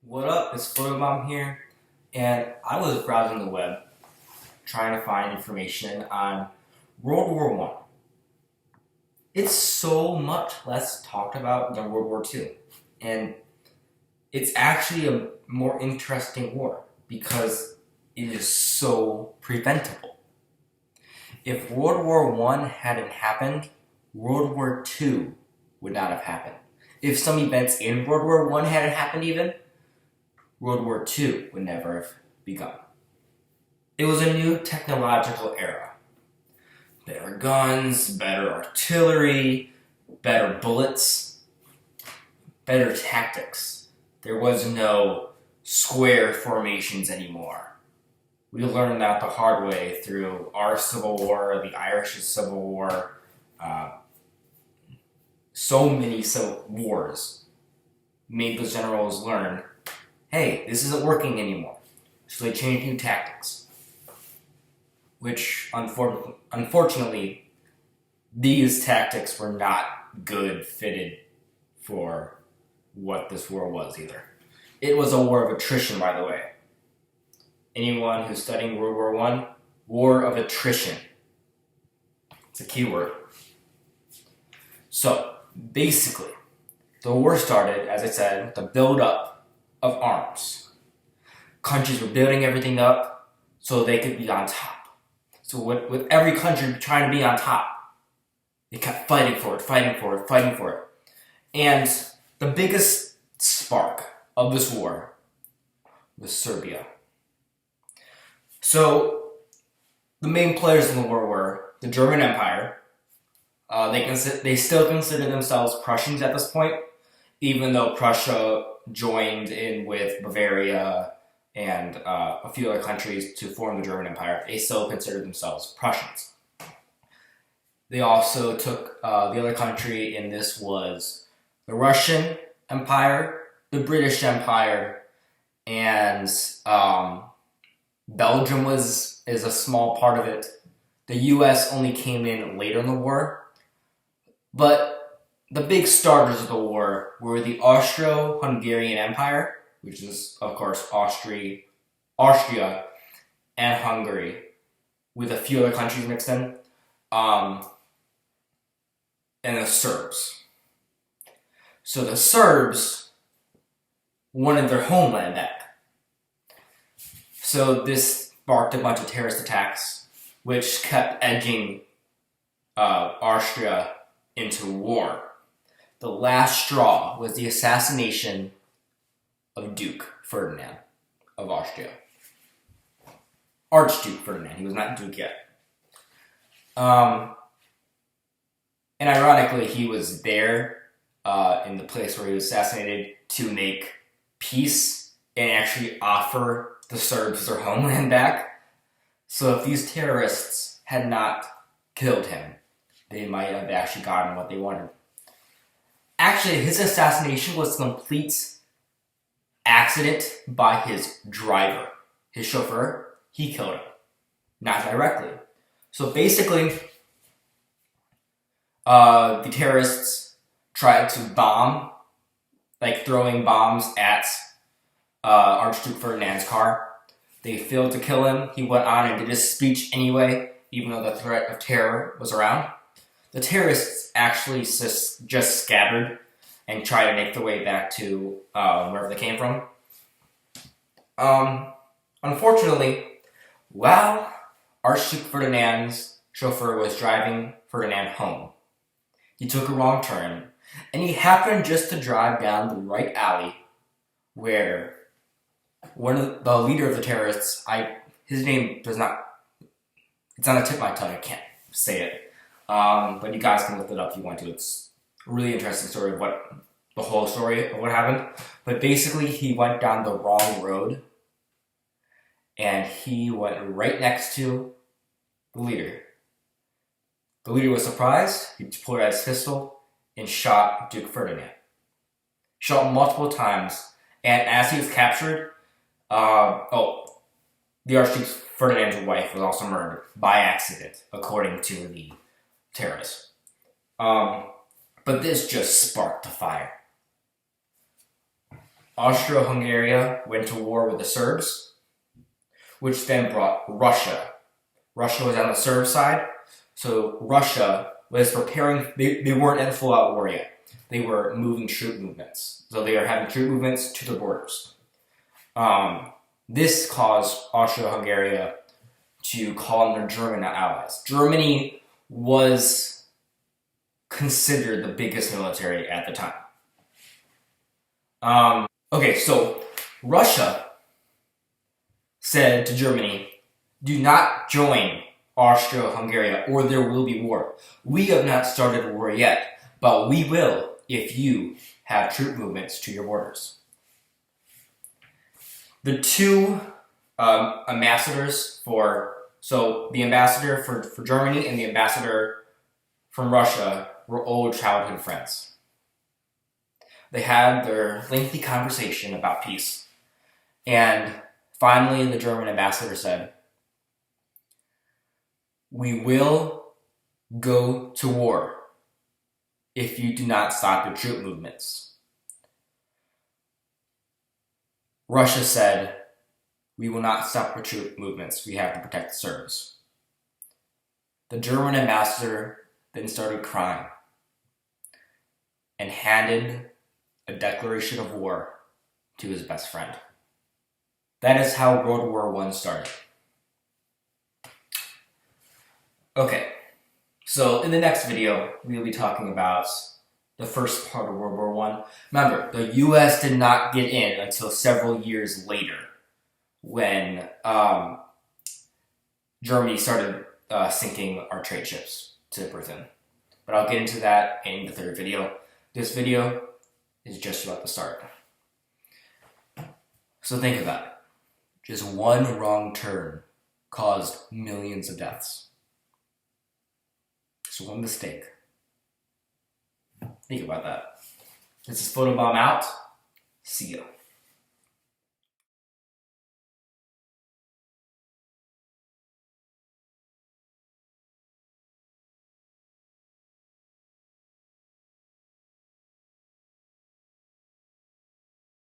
What up? It's Photobomb here, and I was browsing the web trying to find information on World War One. It's so much less talked about than World War Two, and it's actually a more interesting war because it is so preventable. If World War One hadn't happened, World War Two would not have happened. If some events in World War One hadn't happened even, World War II would never have begun. It was a new technological era. Better guns, better artillery, better bullets, better tactics. There was no square formations anymore. We learned that the hard way through our Civil War, the Irish Civil War, so many civil wars made the generals learn, hey, this isn't working anymore. So they changed new tactics. Which, unfortunately, these tactics were not good fitted for what this war was either. It was a war of attrition, by the way. Anyone who's studying World War I, war of attrition. It's a key word. So, basically, the war started, as I said, the build-up of arms. Countries were building everything up so they could be on top. So with every country trying to be on top, they kept fighting for it. And the biggest spark of this war was Serbia. So the main players in the war were the German Empire. They still consider themselves Prussians at this point, even though Prussia joined in with Bavaria and a few other countries to form the German Empire. They still considered themselves Prussians. They also took, the other country in this was the Russian Empire, the British Empire, and Belgium is a small part of it. The US only came in later in the war, but the big starters of the war were the Austro-Hungarian Empire, which is, of course, Austria and Hungary, with a few other countries mixed in, and the Serbs. So the Serbs wanted their homeland back. So this sparked a bunch of terrorist attacks, which kept edging Austria into war. The last straw was the assassination of Duke Ferdinand of Austria. Archduke Ferdinand. He was not Duke yet. And ironically, he was there in the place where he was assassinated to make peace and actually offer the Serbs their homeland back. So if these terrorists had not killed him, they might have actually gotten what they wanted. Actually, his assassination was a complete accident by his driver. His chauffeur, he killed him. Not directly. So basically, the terrorists tried to bomb, like throwing bombs at Archduke Ferdinand's car. They failed to kill him. He went on and did his speech anyway, even though the threat of terror was around. The terrorists actually just scattered and tried to make their way back to wherever they came from. Unfortunately, while Archduke Ferdinand's chauffeur was driving Ferdinand home, he took a wrong turn, and he happened just to drive down the right alley where the leader of the terrorists, his name does not, it's on the tip of my tongue, I can't say it. But you guys can look it up if you want to. It's a really interesting story of the whole story of what happened. But basically, he went down the wrong road, and he went right next to the leader. The leader was surprised. He pulled out his pistol and shot Duke Ferdinand. Shot multiple times, and as he was captured, the Archduke Ferdinand's wife was also murdered by accident, according to the terrorists. But this just sparked the fire. Austro-Hungarian went to war with the Serbs, which then brought Russia. Russia was on the Serb side, so Russia was preparing. They weren't in full-out war yet. They were moving troop movements. So they were having troop movements to the borders. This caused Austro-Hungarian to call on their German allies. Germany was considered the biggest military at the time. Okay, so Russia said to Germany, do not join Austro-Hungarian or there will be war. We have not started war yet, but we will if you have troop movements to your borders. The two ambassadors the ambassador for Germany and the ambassador from Russia were old childhood friends. They had their lengthy conversation about peace, and finally the German ambassador said, we will go to war if you do not stop your troop movements. Russia said, we will not stop our troop movements. We have to protect the Serbs. The German ambassador then started crying and handed a declaration of war to his best friend. That is how World War I started. Okay, so in the next video, we will be talking about the first part of World War I. Remember, the US did not get in until several years later when Germany started sinking our trade ships to Britain. But I'll get into that in the third video. This video is just about to start. So think about it. Just one wrong turn caused millions of deaths. Just one mistake. Think about that. This is Photobomb out. See ya.